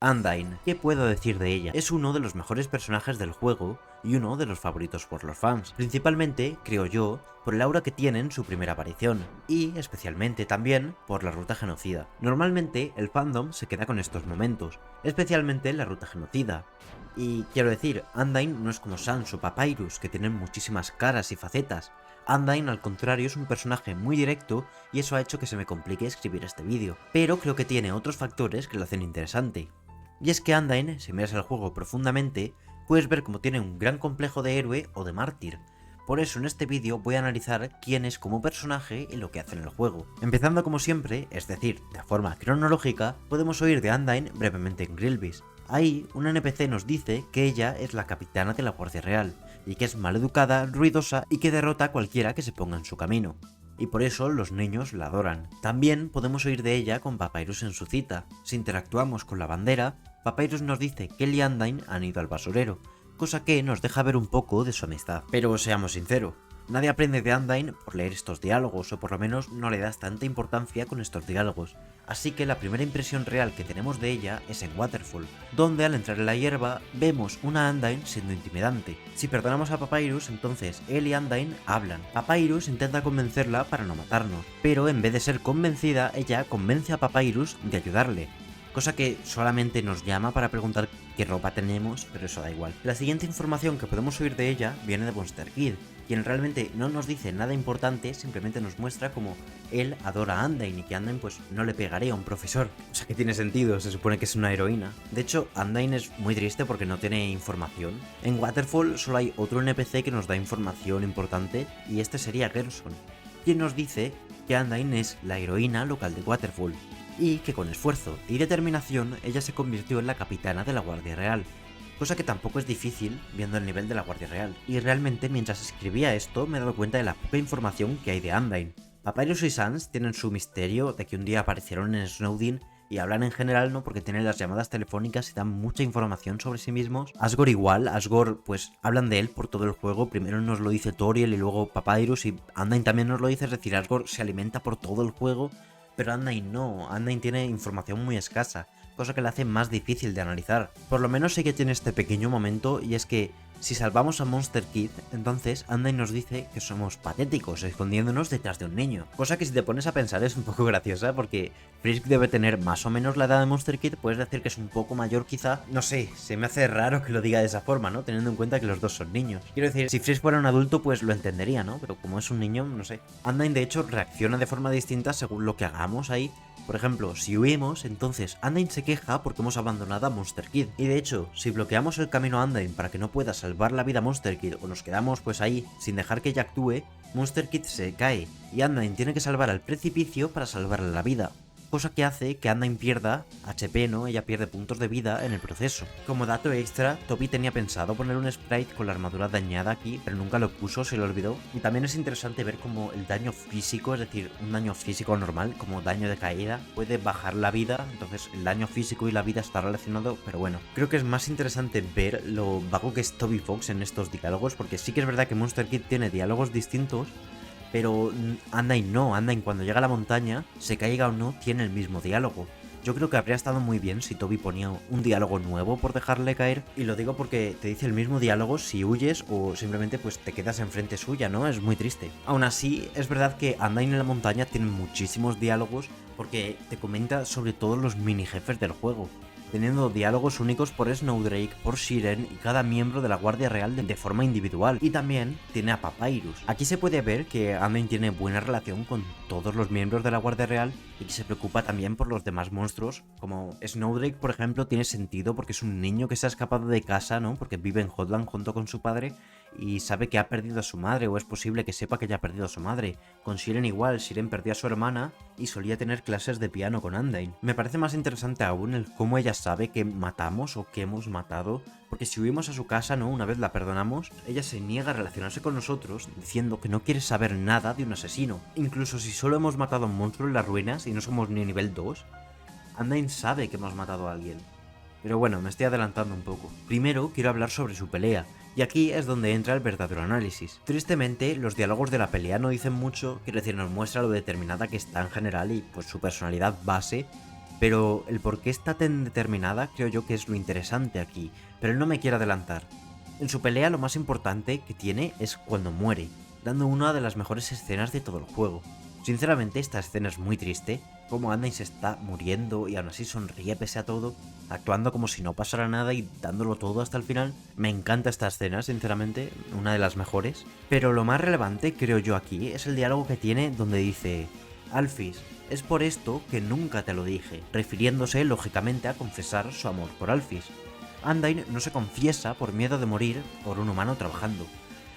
Undyne, ¿qué puedo decir de ella? Es uno de los mejores personajes del juego y uno de los favoritos por los fans, principalmente, creo yo, por el aura que tiene en su primera aparición, y especialmente también por la ruta genocida. Normalmente el fandom se queda con estos momentos, especialmente la ruta genocida. Y quiero decir, Undyne no es como Sans o Papyrus, que tienen muchísimas caras y facetas. Undyne, al contrario, es un personaje muy directo y eso ha hecho que se me complique escribir este vídeo, pero creo que tiene otros factores que lo hacen interesante. Y es que Undyne, si miras el juego profundamente, puedes ver cómo tiene un gran complejo de héroe o de mártir. Por eso en este vídeo voy a analizar quién es como personaje y lo que hace en el juego. Empezando como siempre, es decir, de forma cronológica, podemos oír de Undyne brevemente en Grillvis. Ahí, un NPC nos dice que ella es la capitana de la Guardia Real, y que es maleducada, ruidosa y que derrota a cualquiera que se ponga en su camino. Y por eso los niños la adoran. También podemos oír de ella con Papyrus en su cita. Si interactuamos con la bandera, Papyrus nos dice que él y Undyne han ido al basurero, cosa que nos deja ver un poco de su amistad. Pero seamos sinceros, nadie aprende de Undyne por leer estos diálogos, o por lo menos no le das tanta importancia con estos diálogos. Así que la primera impresión real que tenemos de ella es en Waterfall, donde al entrar en la hierba vemos una Undyne siendo intimidante. Si perdonamos a Papyrus, entonces él y Undyne hablan. Papyrus intenta convencerla para no matarnos, pero en vez de ser convencida, ella convence a Papyrus de ayudarle. Cosa que solamente nos llama para preguntar qué ropa tenemos, pero eso da igual. La siguiente información que podemos oír de ella viene de Monster Kid, quien realmente no nos dice nada importante, simplemente nos muestra como él adora a Undyne y que Undyne pues no le pegaría a un profesor. O sea que tiene sentido, se supone que es una heroína. De hecho, Undyne es muy triste porque no tiene información. En Waterfall solo hay otro NPC que nos da información importante y este sería Gerson, quien nos dice que Undyne es la heroína local de Waterfall, y que con esfuerzo y determinación ella se convirtió en la capitana de la Guardia Real, cosa que tampoco es difícil viendo el nivel de la Guardia Real. Y realmente mientras escribía esto me he dado cuenta de la poca información que hay de Undyne. Papyrus y Sans tienen su misterio de que un día aparecieron en Snowdin y hablan en general, ¿no? Porque tienen las llamadas telefónicas y dan mucha información sobre sí mismos. Asgore igual, Asgore pues hablan de él por todo el juego, primero nos lo dice Toriel y luego Papyrus, y Undyne también nos lo dice, es decir, Asgore se alimenta por todo el juego. Pero Undyne no, Undyne tiene información muy escasa, cosa que la hace más difícil de analizar. Por lo menos sí que tiene este pequeño momento, y es que si salvamos a Monster Kid, entonces Undyne nos dice que somos patéticos, escondiéndonos detrás de un niño. Cosa que si te pones a pensar es un poco graciosa, porque Frisk debe tener más o menos la edad de Monster Kid, puedes decir que es un poco mayor quizá. No sé, se me hace raro que lo diga de esa forma, ¿no? Teniendo en cuenta que los dos son niños. Quiero decir, si Frisk fuera un adulto pues lo entendería, ¿no? Pero como es un niño, no sé. Undyne de hecho reacciona de forma distinta según lo que hagamos ahí. Por ejemplo, si huimos, entonces Undyne se queja porque hemos abandonado a Monster Kid. Y de hecho, si bloqueamos el camino a Undyne para que no pueda salvar la vida a Monster Kid, o nos quedamos pues ahí sin dejar que ella actúe, Monster Kid se cae y Undyne tiene que salvar al precipicio para salvarle la vida. Cosa que hace que Undyne pierda HP, ¿no? Ella pierde puntos de vida en el proceso. Como dato extra, Toby tenía pensado poner un sprite con la armadura dañada aquí, pero nunca lo puso, se lo olvidó. Y también es interesante ver cómo el daño físico, es decir, un daño físico normal, como daño de caída, puede bajar la vida. Entonces el daño físico y la vida está relacionado, pero bueno. Creo que es más interesante ver lo vago que es Toby Fox en estos diálogos, porque sí que es verdad que Monster Kid tiene diálogos distintos, pero Undyne no, Undyne cuando llega a la montaña, se caiga o no, tiene el mismo diálogo. Yo creo que habría estado muy bien si Toby ponía un diálogo nuevo por dejarle caer, y lo digo porque te dice el mismo diálogo si huyes o simplemente pues te quedas enfrente suya, ¿no? Es muy triste. Aún así, es verdad que Undyne en la montaña tiene muchísimos diálogos porque te comenta sobre todos los mini jefes del juego, teniendo diálogos únicos por Snowdrake, por Shiren y cada miembro de la Guardia Real de forma individual. Y también tiene a Papyrus. Aquí se puede ver que Undyne tiene buena relación con todos los miembros de la Guardia Real y que se preocupa también por los demás monstruos. Como Snowdrake, por ejemplo, tiene sentido porque es un niño que se ha escapado de casa, ¿no? Porque vive en Hotland junto con su padre y sabe que ha perdido a su madre, o es posible que sepa que haya perdido a su madre. Con Shiren igual, Shiren perdió a su hermana y solía tener clases de piano con Undyne. Me parece más interesante aún el cómo ella sabe que matamos o que hemos matado, porque si huimos a su casa, ¿no? Una vez la perdonamos, ella se niega a relacionarse con nosotros, diciendo que no quiere saber nada de un asesino. Incluso si solo hemos matado a un monstruo en las ruinas y no somos ni nivel 2, Undyne sabe que hemos matado a alguien. Pero bueno, me estoy adelantando un poco. Primero quiero hablar sobre su pelea, y aquí es donde entra el verdadero análisis. Tristemente, los diálogos de la pelea no dicen mucho, quiero decir, nos muestra lo determinada que está en general y pues su personalidad base, pero el por qué está tan determinada creo yo que es lo interesante aquí, pero no me quiero adelantar. En su pelea lo más importante que tiene es cuando muere, dando una de las mejores escenas de todo el juego. Sinceramente esta escena es muy triste, como Undyne se está muriendo y aún así sonríe pese a todo, actuando como si no pasara nada y dándolo todo hasta el final. Me encanta esta escena, sinceramente, una de las mejores. Pero lo más relevante creo yo aquí es el diálogo que tiene donde dice: Alphys, es por esto que nunca te lo dije, refiriéndose lógicamente a confesar su amor por Alphys. Undyne no se confiesa por miedo de morir por un humano trabajando.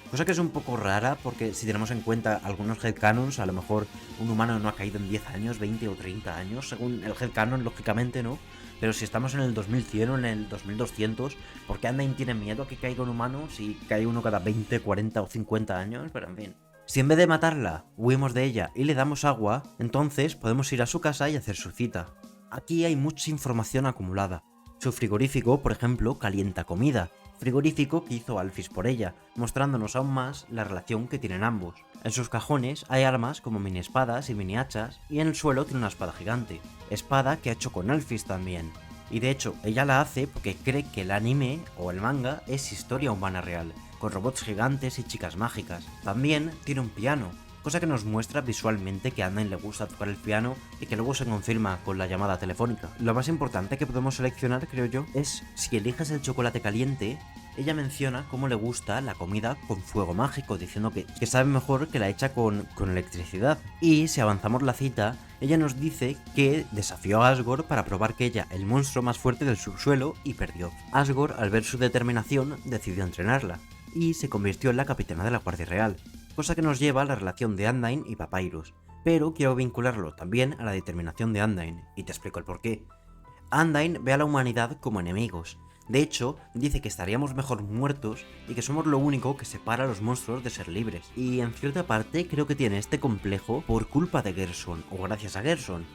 Cosa que es un poco rara porque si tenemos en cuenta algunos headcanons, a lo mejor un humano no ha caído en 10 años, 20 o 30 años, según el headcanon, lógicamente no. Pero si estamos en el 2100 o en el 2200, ¿por qué Undyne tiene miedo a que caiga un humano si cae uno cada 20, 40 o 50 años? Pero en fin. Si en vez de matarla, huimos de ella y le damos agua, entonces podemos ir a su casa y hacer su cita. Aquí hay mucha información acumulada. Su frigorífico, por ejemplo, calienta comida, frigorífico que hizo Alphys por ella, mostrándonos aún más la relación que tienen ambos. En sus cajones hay armas como mini espadas y mini hachas, y en el suelo tiene una espada gigante, espada que ha hecho con Alphys también. Y de hecho, ella la hace porque cree que el anime o el manga es historia humana real, con robots gigantes y chicas mágicas. También tiene un piano, cosa que nos muestra visualmente que a Undyne le gusta tocar el piano y que luego se confirma con la llamada telefónica. Lo más importante que podemos seleccionar, creo yo, es si eliges el chocolate caliente. Ella menciona cómo le gusta la comida con fuego mágico, diciendo que sabe mejor que la hecha con electricidad. Y si avanzamos la cita, ella nos dice que desafió a Asgore para probar que ella, el monstruo más fuerte del subsuelo, y perdió. Asgore, al ver su determinación, decidió entrenarla, y se convirtió en la capitana de la Guardia Real, cosa que nos lleva a la relación de Undyne y Papyrus, pero quiero vincularlo también a la determinación de Undyne, y te explico el porqué. Undyne ve a la humanidad como enemigos. De hecho, dice que estaríamos mejor muertos y que somos lo único que separa a los monstruos de ser libres. Y en cierta parte creo que tiene este complejo por culpa de Gerson, o gracias a Gerson.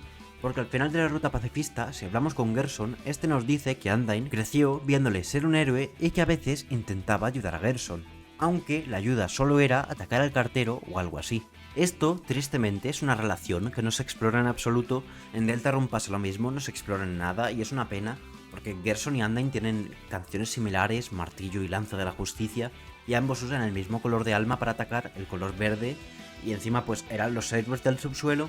Porque al final de la ruta pacifista, si hablamos con Gerson, este nos dice que Undyne creció viéndole ser un héroe y que a veces intentaba ayudar a Gerson, aunque la ayuda solo era atacar al cartero o algo así. Esto, tristemente, es una relación que no se explora en absoluto. En Deltarune pasa lo mismo, no se explora en nada y es una pena, porque Gerson y Undyne tienen canciones similares, Martillo y Lanza de la Justicia, y ambos usan el mismo color de alma para atacar, el color verde, y encima pues eran los héroes del subsuelo,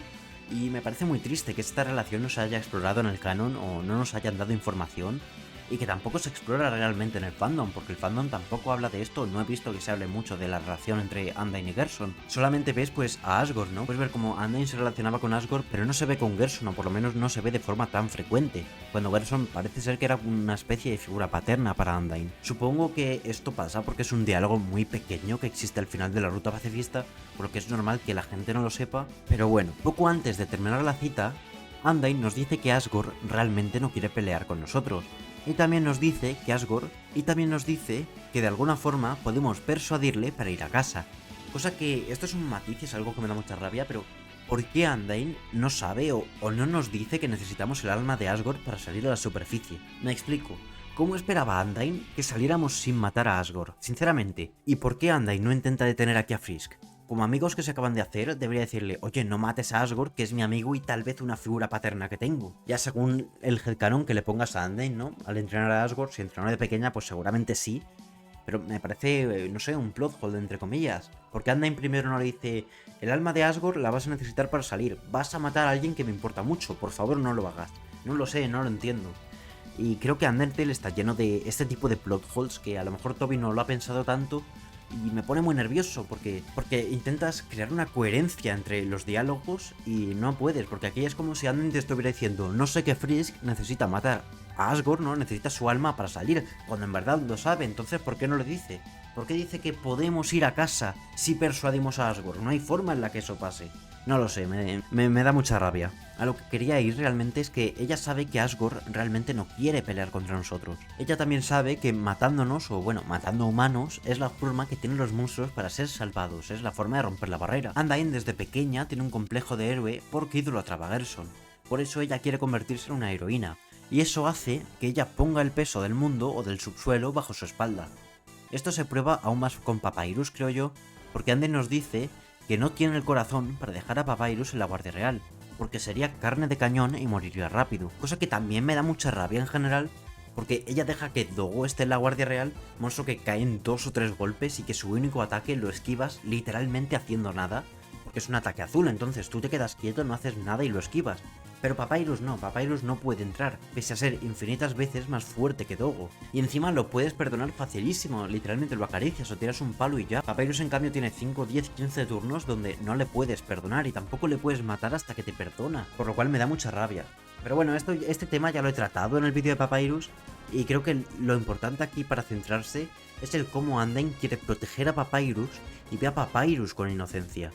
y me parece muy triste que esta relación no se haya explorado en el canon o no nos hayan dado información, y que tampoco se explora realmente en el fandom, porque el fandom tampoco habla de esto. No he visto que se hable mucho de la relación entre Undyne y Gerson. Solamente ves pues a Asgore, ¿no? Puedes ver cómo Undyne se relacionaba con Asgore, pero no se ve con Gerson, o por lo menos no se ve de forma tan frecuente, cuando Gerson parece ser que era una especie de figura paterna para Undyne. Supongo que esto pasa porque es un diálogo muy pequeño que existe al final de la ruta pacifista, por lo que es normal que la gente no lo sepa, pero bueno, poco antes de terminar la cita, Undyne nos dice que Asgore realmente no quiere pelear con nosotros. Y también nos dice que de alguna forma podemos persuadirle para ir a casa. Cosa que esto es un matiz y es algo que me da mucha rabia, pero ¿por qué Undyne no sabe o no nos dice que necesitamos el alma de Asgore para salir a la superficie? Me explico. ¿Cómo esperaba Undyne que saliéramos sin matar a Asgore? Sinceramente. ¿Y por qué Undyne no intenta detener aquí a Frisk? Como amigos que se acaban de hacer, debería decirle: oye, no mates a Asgore, que es mi amigo y tal vez una figura paterna que tengo. Ya según el headcanon que le pongas a Undyne, ¿no? Al entrenar a Asgore, si entrenó de pequeña, pues seguramente sí. Pero me parece, no sé, un plot hole entre comillas. Porque Undyne primero no le dice: el alma de Asgore la vas a necesitar para salir. Vas a matar a alguien que me importa mucho, por favor no lo hagas. No lo sé, no lo entiendo. Y creo que Undertale está lleno de este tipo de plot holes que a lo mejor Toby no lo ha pensado tanto. Y me pone muy nervioso porque intentas crear una coherencia entre los diálogos y no puedes, porque aquí es como si Undyne te estuviera diciendo: no sé qué Frisk necesita matar a Asgore, ¿no? Necesita su alma para salir, cuando en verdad lo sabe. Entonces, ¿por qué no lo dice? ¿Por qué dice que podemos ir a casa si persuadimos a Asgore? No hay forma en la que eso pase. No lo sé, me da mucha rabia. A lo que quería ir realmente es que ella sabe que Asgore realmente no quiere pelear contra nosotros. Ella también sabe que matándonos, o bueno, matando humanos, es la forma que tienen los monstruos para ser salvados, es la forma de romper la barrera. Undyne desde pequeña tiene un complejo de héroe porque idolatraba a Gerson. Por eso ella quiere convertirse en una heroína, y eso hace que ella ponga el peso del mundo o del subsuelo bajo su espalda. Esto se prueba aún más con Papyrus, creo yo, porque Undyne nos dice que no tiene el corazón para dejar a Papyrus en la Guardia Real. porque sería carne de cañón y moriría rápido. Cosa que también me da mucha rabia en general, porque ella deja que Dogo esté en la Guardia Real, monstruo que cae en 2 o 3 golpes y que su único ataque lo esquivas literalmente haciendo nada, porque es un ataque azul, entonces tú te quedas quieto, no haces nada y lo esquivas. Pero Papyrus no puede entrar, pese a ser infinitas veces más fuerte que Dogo. Y encima lo puedes perdonar facilísimo, literalmente lo acaricias o tiras un palo y ya. Papyrus en cambio tiene 5, 10, 15 turnos donde no le puedes perdonar y tampoco le puedes matar hasta que te perdona, por lo cual me da mucha rabia. Pero bueno, este tema ya lo he tratado en el vídeo de Papyrus y creo que lo importante aquí para centrarse es el cómo Undyne quiere proteger a Papyrus y ve a Papyrus con inocencia.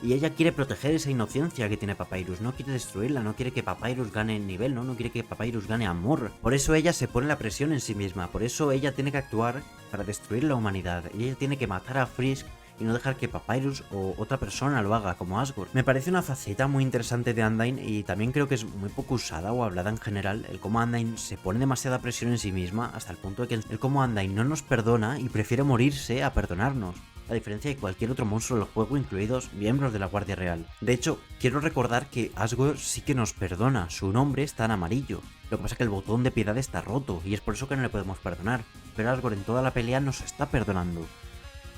Y ella quiere proteger esa inocencia que tiene Papyrus, no quiere destruirla, no quiere que Papyrus gane nivel, no quiere que Papyrus gane amor. Por eso ella se pone la presión en sí misma, por eso ella tiene que actuar para destruir la humanidad. Y ella tiene que matar a Frisk y no dejar que Papyrus o otra persona lo haga, como Asgore. Me parece una faceta muy interesante de Undyne y también creo que es muy poco usada o hablada en general, el cómo Undyne se pone demasiada presión en sí misma hasta el punto de que el cómo Undyne no nos perdona y prefiere morirse a perdonarnos, a diferencia de cualquier otro monstruo del juego, incluidos miembros de la Guardia Real. De hecho, quiero recordar que Asgore sí que nos perdona, su nombre está en amarillo. Lo que pasa es que el botón de piedad está roto y es por eso que no le podemos perdonar, pero Asgore en toda la pelea nos está perdonando.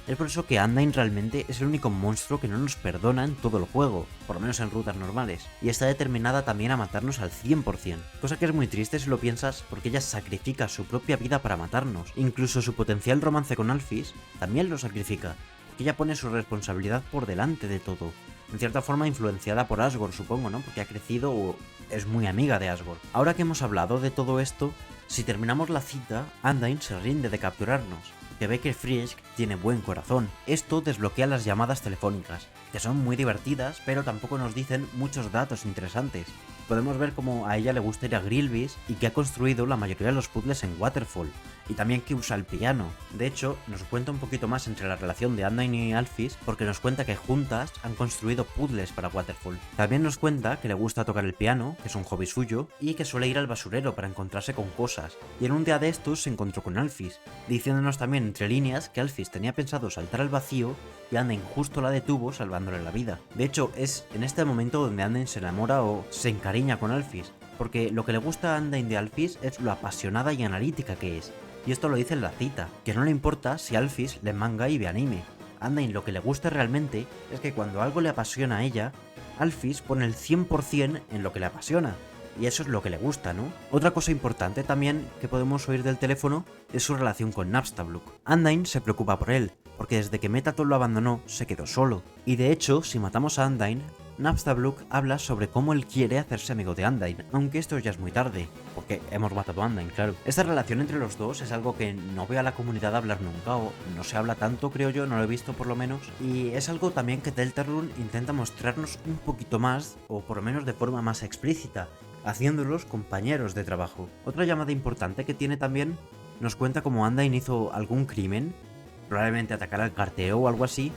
Es por eso que Undyne realmente es el único monstruo que no nos perdona en todo el juego, por lo menos en rutas normales, y está determinada también a matarnos al 100%, cosa que es muy triste si lo piensas porque ella sacrifica su propia vida para matarnos, incluso su potencial romance con Alphys también lo sacrifica, porque ella pone su responsabilidad por delante de todo, en cierta forma influenciada por Asgore supongo, ¿no? Porque ha crecido o es muy amiga de Asgore. Ahora que hemos hablado de todo esto, si terminamos la cita, Undyne se rinde de capturarnos, que ve que Frisk tiene buen corazón. Esto desbloquea las llamadas telefónicas, que son muy divertidas, pero tampoco nos dicen muchos datos interesantes. Podemos ver cómo a ella le gusta ir a Grillvis y que ha construido la mayoría de los puzzles en Waterfall, y también que usa el piano. De hecho, nos cuenta un poquito más entre la relación de Undyne y Alphys, porque nos cuenta que juntas han construido puzzles para Waterfall. También nos cuenta que le gusta tocar el piano, que es un hobby suyo, y que suele ir al basurero para encontrarse con cosas. Y en un día de estos se encontró con Alphys, diciéndonos también entre líneas que Alphys tenía pensado saltar al vacío y Undyne justo la detuvo salvándole la vida. De hecho, es en este momento donde Undyne se enamora o se encariña con Alphys, porque lo que le gusta a Undyne de Alphys es lo apasionada y analítica que es. Y esto lo dice en la cita, que no le importa si Alphys le manga y ve anime. Undyne lo que le gusta realmente es que cuando algo le apasiona a ella, Alphys pone el 100% en lo que le apasiona. Y eso es lo que le gusta, ¿no? Otra cosa importante también que podemos oír del teléfono es su relación con Napstablook. Undyne se preocupa por él, porque desde que Metatron lo abandonó se quedó solo. Y de hecho, si matamos a Undyne, Napstablook habla sobre cómo él quiere hacerse amigo de Undyne, aunque esto ya es muy tarde, porque hemos matado a Undyne, claro. Esta relación entre los dos es algo que no veo a la comunidad hablar nunca, o no se habla tanto, creo yo, no lo he visto por lo menos, y es algo también que Deltarune intenta mostrarnos un poquito más, o por lo menos de forma más explícita, haciéndolos compañeros de trabajo. Otra llamada importante que tiene también nos cuenta cómo Undyne hizo algún crimen, probablemente atacar al carteo o algo así,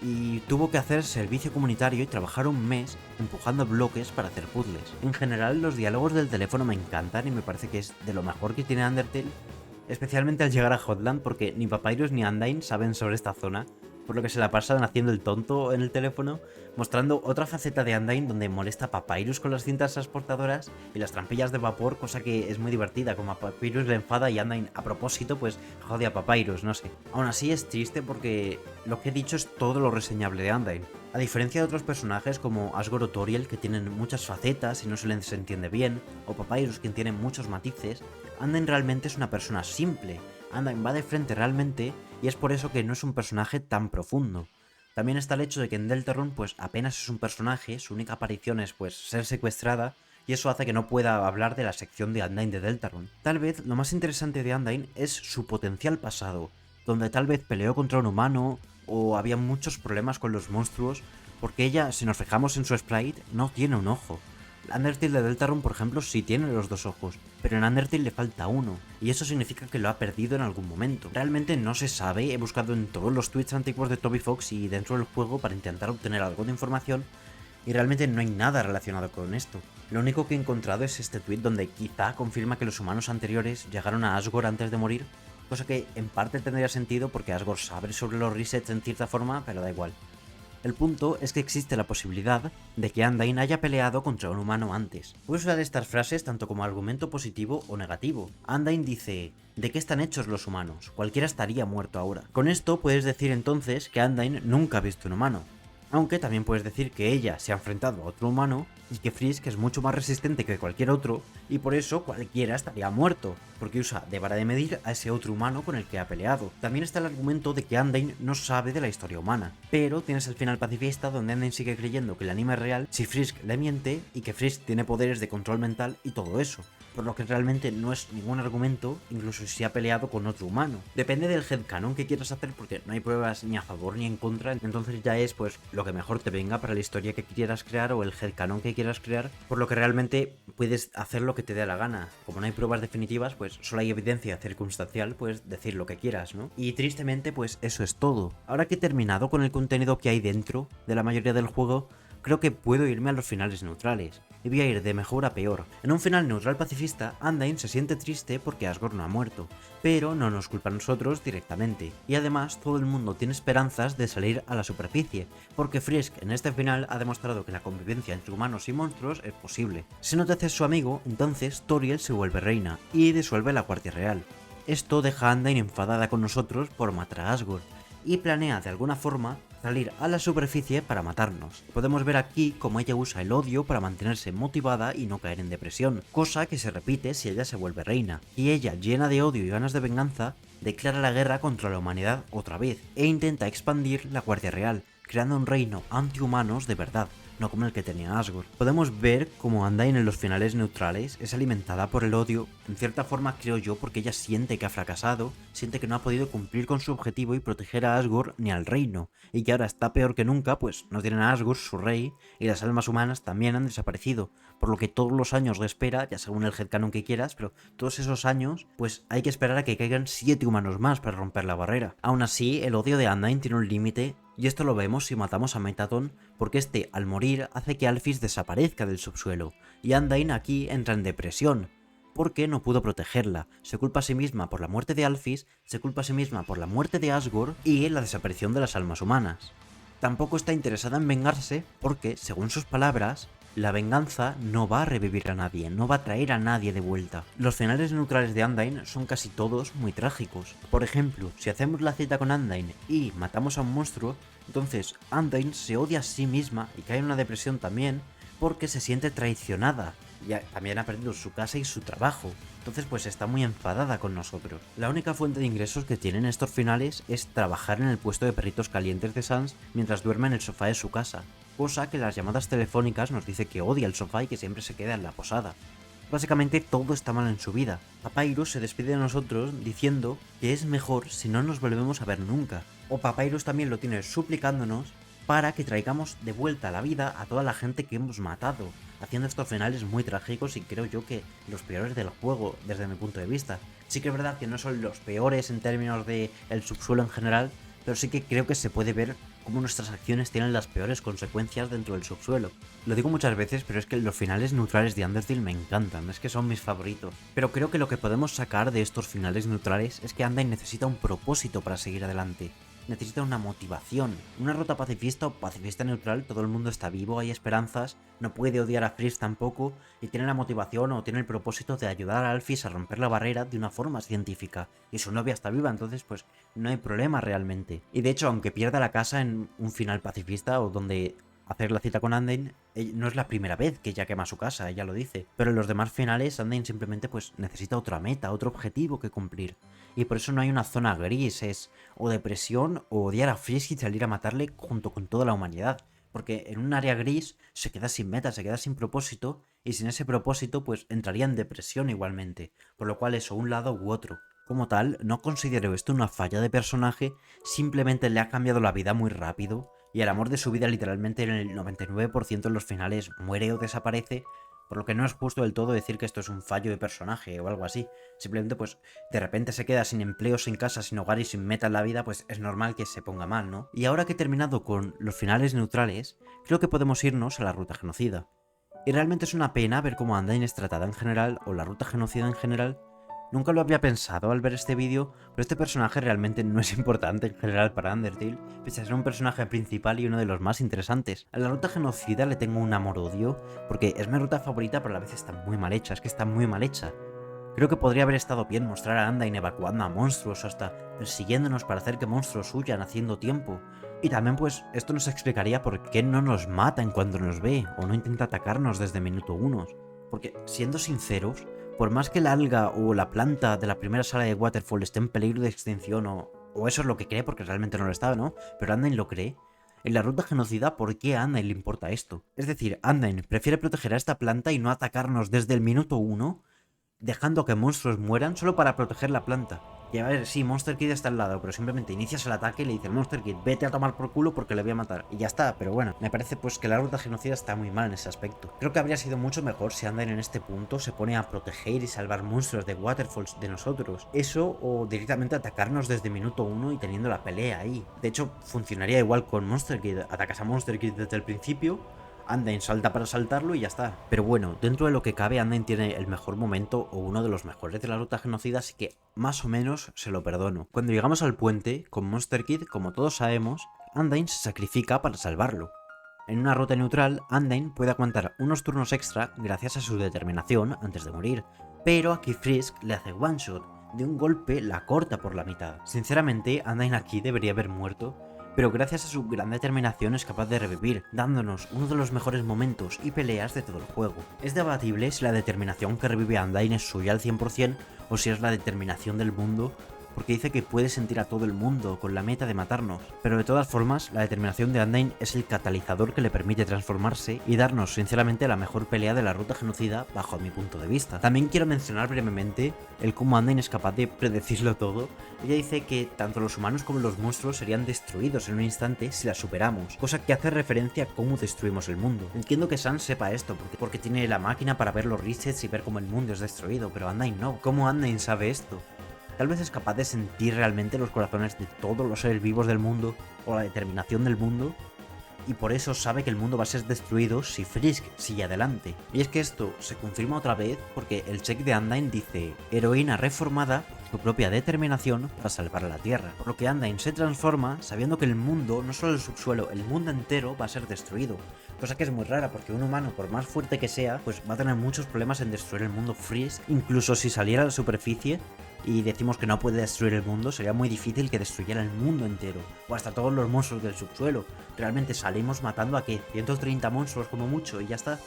y tuvo que hacer servicio comunitario y trabajar un mes empujando bloques para hacer puzzles. En general, los diálogos del teléfono me encantan y me parece que es de lo mejor que tiene Undertale, especialmente al llegar a Hotland, porque ni Papyrus ni Undyne saben sobre esta zona, por lo que se la pasan haciendo el tonto en el teléfono, mostrando otra faceta de Undyne donde molesta a Papyrus con las cintas transportadoras y las trampillas de vapor, cosa que es muy divertida, como a Papyrus le enfada y Undyne a propósito pues jode a Papyrus, no sé. Aún así es triste porque lo que he dicho es todo lo reseñable de Undyne. A diferencia de otros personajes como Asgore o Toriel, que tienen muchas facetas y no se les entiende bien, o Papyrus, quien tiene muchos matices, Undyne realmente es una persona simple. Undyne va de frente realmente y es por eso que no es un personaje tan profundo. También está el hecho de que en Deltarune pues apenas es un personaje, su única aparición es pues ser secuestrada y eso hace que no pueda hablar de la sección de Undyne de Deltarune. Tal vez lo más interesante de Undyne es su potencial pasado, donde tal vez peleó contra un humano o había muchos problemas con los monstruos, porque ella, si nos fijamos en su sprite, no tiene un ojo. Undertale de Deltarune, por ejemplo, sí tiene los dos ojos, pero en Undertale le falta uno, y eso significa que lo ha perdido en algún momento. Realmente no se sabe, he buscado en todos los tweets antiguos de Toby Fox y dentro del juego para intentar obtener algo de información, y realmente no hay nada relacionado con esto. Lo único que he encontrado es este tweet donde quizá confirma que los humanos anteriores llegaron a Asgore antes de morir, cosa que en parte tendría sentido porque Asgore sabe sobre los resets en cierta forma, pero da igual. El punto es que existe la posibilidad de que Undyne haya peleado contra un humano antes. Puedes usar estas frases tanto como argumento positivo o negativo. Undyne dice: ¿de qué están hechos los humanos? Cualquiera estaría muerto ahora. Con esto puedes decir entonces que Undyne nunca ha visto un humano. Aunque también puedes decir que ella se ha enfrentado a otro humano y que Frisk es mucho más resistente que cualquier otro y por eso cualquiera estaría muerto, porque usa de vara de medir a ese otro humano con el que ha peleado. También está el argumento de que Undyne no sabe de la historia humana, pero tienes el final pacifista donde Undyne sigue creyendo que el anime es real si Frisk le miente y que Frisk tiene poderes de control mental y todo eso. Por lo que realmente no es ningún argumento, incluso si ha peleado con otro humano. Depende del headcanon que quieras hacer porque no hay pruebas ni a favor ni en contra, entonces ya es pues lo que mejor te venga para la historia que quieras crear o el headcanon que quieras crear, por lo que realmente puedes hacer lo que te dé la gana. Como no hay pruebas definitivas, pues solo hay evidencia circunstancial, puedes decir lo que quieras, ¿no? Y tristemente pues eso es todo. Ahora que he terminado con el contenido que hay dentro de la mayoría del juego, creo que puedo irme a los finales neutrales, y voy a ir de mejor a peor. En un final neutral pacifista, Undyne se siente triste porque Asgore no ha muerto, pero no nos culpa a nosotros directamente, y además todo el mundo tiene esperanzas de salir a la superficie, porque Frisk en este final ha demostrado que la convivencia entre humanos y monstruos es posible. Si no te haces su amigo, entonces Toriel se vuelve reina, y disuelve la Guardia Real. Esto deja a Undyne enfadada con nosotros por matar a Asgore, y planea de alguna forma salir a la superficie para matarnos. Podemos ver aquí cómo ella usa el odio para mantenerse motivada y no caer en depresión, cosa que se repite si ella se vuelve reina. Y ella, llena de odio y ganas de venganza, declara la guerra contra la humanidad otra vez, e intenta expandir la Guardia Real, creando un reino antihumanos de verdad, no como el que tenía Asgore. Podemos ver cómo Undyne en los finales neutrales es alimentada por el odio, en cierta forma creo yo porque ella siente que ha fracasado, siente que no ha podido cumplir con su objetivo y proteger a Asgore ni al reino, y que ahora está peor que nunca, pues no tienen a Asgore, su rey, y las almas humanas también han desaparecido, por lo que todos los años de espera, ya según el headcanon que quieras, pero todos esos años, pues hay que esperar a que caigan 7 humanos más para romper la barrera. Aún así, el odio de Undyne tiene un límite, y esto lo vemos si matamos a Metatron, porque este, al morir, hace que Alphys desaparezca del subsuelo, y Undyne aquí entra en depresión, porque no pudo protegerla. Se culpa a sí misma por la muerte de Alphys, se culpa a sí misma por la muerte de Asgore y la desaparición de las almas humanas. Tampoco está interesada en vengarse porque, según sus palabras, la venganza no va a revivir a nadie, no va a traer a nadie de vuelta. Los finales neutrales de Undyne son casi todos muy trágicos. Por ejemplo, si hacemos la cita con Undyne y matamos a un monstruo, entonces Undyne se odia a sí misma y cae en una depresión también porque se siente traicionada. Y también ha perdido su casa y su trabajo, entonces pues está muy enfadada con nosotros. La única fuente de ingresos que tienen estos finales es trabajar en el puesto de perritos calientes de Sans mientras duerme en el sofá de su casa, cosa que las llamadas telefónicas nos dice que odia el sofá y que siempre se queda en la posada. Básicamente todo está mal en su vida. Papyrus se despide de nosotros diciendo que es mejor si no nos volvemos a ver nunca. O Papyrus también lo tiene suplicándonos para que traigamos de vuelta a la vida a toda la gente que hemos matado, haciendo estos finales muy trágicos y creo yo que los peores del juego desde mi punto de vista. Sí que es verdad que no son los peores en términos de el subsuelo en general, pero sí que creo que se puede ver cómo nuestras acciones tienen las peores consecuencias dentro del subsuelo. Lo digo muchas veces, pero es que los finales neutrales de Undertale me encantan, es que son mis favoritos. Pero creo que lo que podemos sacar de estos finales neutrales es que Undyne necesita un propósito para seguir adelante. Necesita una motivación. Una ruta pacifista o pacifista neutral, todo el mundo está vivo, hay esperanzas, no puede odiar a Frisk tampoco, y tiene la motivación o tiene el propósito de ayudar a Alphys a romper la barrera de una forma científica. Y su novia está viva, entonces pues no hay problema realmente. Y de hecho, aunque pierda la casa en un final pacifista o donde hacer la cita con Undyne, no es la primera vez que ella quema su casa, ella lo dice. Pero en los demás finales, Undyne simplemente pues necesita otra meta, otro objetivo que cumplir. Y por eso no hay una zona gris, es o depresión o odiar a Frisk y salir a matarle junto con toda la humanidad. Porque en un área gris se queda sin meta, se queda sin propósito, y sin ese propósito pues entraría en depresión igualmente, por lo cual es o un lado u otro. Como tal, no considero esto una falla de personaje, simplemente le ha cambiado la vida muy rápido, y el amor de su vida literalmente en el 99% de los finales muere o desaparece, por lo que no es justo del todo decir que esto es un fallo de personaje o algo así. Simplemente pues de repente se queda sin empleo, sin casa, sin hogar y sin meta en la vida, pues es normal que se ponga mal, ¿no? Y ahora que he terminado con los finales neutrales, creo que podemos irnos a la ruta genocida. Y realmente es una pena ver cómo Undyne es tratada en general, o la ruta genocida en general, Nunca lo había pensado al ver este vídeo, pero este personaje realmente no es importante en general para Undertale, pese a ser un personaje principal y uno de los más interesantes. A la ruta genocida le tengo un amor-odio, porque es mi ruta favorita, pero a la vez está muy mal hecha, es que está muy mal hecha. Creo que podría haber estado bien mostrar a Undyne evacuando a monstruos o hasta persiguiéndonos para hacer que monstruos huyan haciendo tiempo. Y también pues esto nos explicaría por qué no nos mata en cuanto nos ve o no intenta atacarnos desde minuto 1. Porque siendo sinceros, por más que la alga o la planta de la primera sala de Waterfall esté en peligro de extinción o eso es lo que cree porque realmente no lo estaba, ¿no? Pero Undyne lo cree. En la ruta genocida, ¿por qué a Undyne le importa esto? Es decir, Undyne prefiere proteger a esta planta y no atacarnos desde el minuto 1, dejando que monstruos mueran solo para proteger la planta. Y a ver, sí, Monster Kid está al lado, pero simplemente inicias el ataque y le dices Monster Kid, vete a tomar por culo porque le voy a matar. Y ya está, pero bueno, me parece pues que la ruta genocida está muy mal en ese aspecto. Creo que habría sido mucho mejor si Undyne en este punto se pone a proteger y salvar monstruos de Waterfalls de nosotros. Eso o directamente atacarnos desde minuto 1 y teniendo la pelea ahí. De hecho, funcionaría igual con Monster Kid. Atacas a Monster Kid desde el principio, Undyne salta para saltarlo y ya está. Pero bueno, dentro de lo que cabe, Undyne tiene el mejor momento o uno de los mejores de la ruta genocida, así que más o menos se lo perdono. Cuando llegamos al puente, con Monster Kid, como todos sabemos, Undyne se sacrifica para salvarlo. En una ruta neutral, Undyne puede aguantar unos turnos extra gracias a su determinación antes de morir, pero aquí Frisk le hace one shot, de un golpe la corta por la mitad. Sinceramente, Undyne aquí debería haber muerto, pero gracias a su gran determinación es capaz de revivir, dándonos uno de los mejores momentos y peleas de todo el juego. Es debatible si la determinación que revive a Undyne es suya al 100% o si es la determinación del mundo, porque dice que puede sentir a todo el mundo con la meta de matarnos. Pero de todas formas, la determinación de Undyne es el catalizador que le permite transformarse y darnos sinceramente la mejor pelea de la ruta genocida bajo mi punto de vista. También quiero mencionar brevemente el cómo Undyne es capaz de predecirlo todo. Ella dice que tanto los humanos como los monstruos serían destruidos en un instante si la superamos, cosa que hace referencia a cómo destruimos el mundo. Entiendo que Sans sepa esto, porque tiene la máquina para ver los resets y ver cómo el mundo es destruido, pero Undyne no. ¿Cómo Undyne sabe esto? Tal vez es capaz de sentir realmente los corazones de todos los seres vivos del mundo o la determinación del mundo, y por eso sabe que el mundo va a ser destruido si Frisk sigue adelante. Y es que esto se confirma otra vez porque el check de Undyne dice heroína reformada por su propia determinación para salvar a la Tierra, por lo que Undyne se transforma sabiendo que el mundo, no solo el subsuelo, el mundo entero va a ser destruido. Cosa que es muy rara porque un humano, por más fuerte que sea, pues va a tener muchos problemas en destruir el mundo Frisk. Incluso si saliera a la superficie y decimos que no puede destruir el mundo, sería muy difícil que destruyera el mundo entero, o hasta todos los monstruos del subsuelo. Realmente salimos matando a que 130 monstruos como mucho y ya está.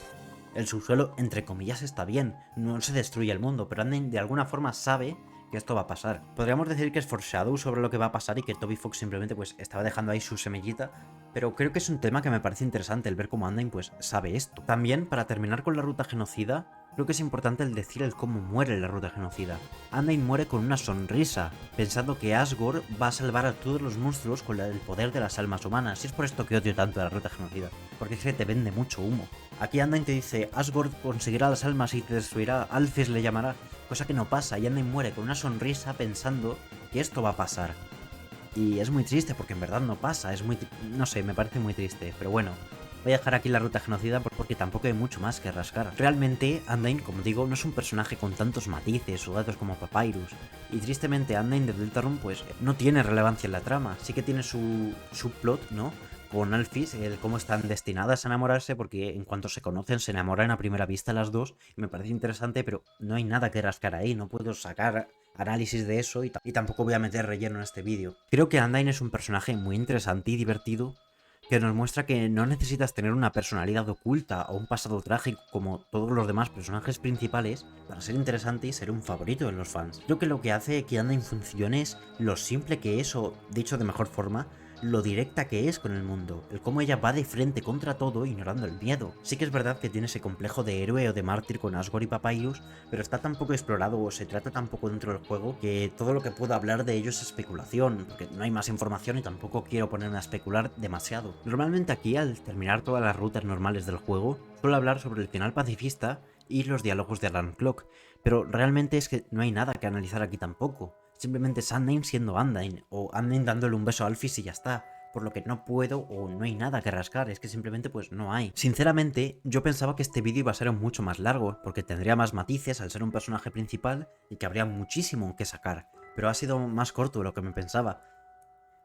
El subsuelo, entre comillas, está bien, no se destruye el mundo, pero Undyne de alguna forma sabe que esto va a pasar. Podríamos decir que es foreshadow sobre lo que va a pasar y que Toby Fox simplemente pues estaba dejando ahí su semillita, pero creo que es un tema que me parece interesante el ver cómo Undyne pues sabe esto. También, para terminar con la ruta genocida, creo que es importante el decir el cómo muere la ruta genocida. Undyne muere con una sonrisa, pensando que Asgore va a salvar a todos los monstruos con el poder de las almas humanas, y es por esto que odio tanto a la ruta genocida, porque es que te vende mucho humo. Aquí Undyne te dice, Asgore conseguirá las almas y te destruirá, Alphys le llamará, cosa que no pasa, y Undyne muere con una sonrisa pensando que esto va a pasar. Y es muy triste porque en verdad no pasa, es muy... no sé, me parece muy triste, pero bueno. Voy a dejar aquí la ruta genocida porque tampoco hay mucho más que rascar. Realmente, Undyne, como digo, no es un personaje con tantos matices o datos como Papyrus. Y tristemente, Undyne de Deltarune, pues, no tiene relevancia en la trama. Sí que tiene su subplot, ¿no? Con Alphys, el cómo están destinadas a enamorarse, porque en cuanto se conocen, se enamoran a primera vista las dos. Y me parece interesante, pero no hay nada que rascar ahí. No puedo sacar análisis de eso y tampoco voy a meter relleno en este vídeo. Creo que Undyne es un personaje muy interesante y divertido, que nos muestra que no necesitas tener una personalidad oculta o un pasado trágico como todos los demás personajes principales para ser interesante y ser un favorito de los fans. Creo que lo que hace que Undyne funcione es lo simple que es, o dicho de mejor forma, lo directa que es con el mundo, el cómo ella va de frente contra todo ignorando el miedo. Sí que es verdad que tiene ese complejo de héroe o de mártir con Asgore y Papyrus, pero está tan poco explorado o se trata tan poco dentro del juego que todo lo que puedo hablar de ello es especulación, porque no hay más información y tampoco quiero ponerme a especular demasiado. Normalmente aquí, al terminar todas las rutas normales del juego, suelo hablar sobre el final pacifista y los diálogos de Alarm Clock, pero realmente es que no hay nada que analizar aquí tampoco. Simplemente es Undyne siendo Undyne, o Undyne dándole un beso a Alphys y ya está. por lo que no puedo o no hay nada que rascar, es que simplemente pues no hay. Sinceramente, yo pensaba que este vídeo iba a ser mucho más largo, porque tendría más matices al ser un personaje principal y que habría muchísimo que sacar, pero ha sido más corto de lo que me pensaba.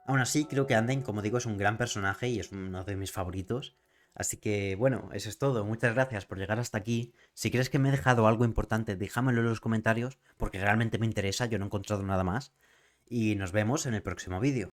Aún así, creo que Anden, como digo, es un gran personaje y es uno de mis favoritos. Así que, bueno, eso es todo. Muchas gracias por llegar hasta aquí. Si crees que me he dejado algo importante, déjamelo en los comentarios, porque realmente me interesa, yo no he encontrado nada más. Y nos vemos en el próximo vídeo.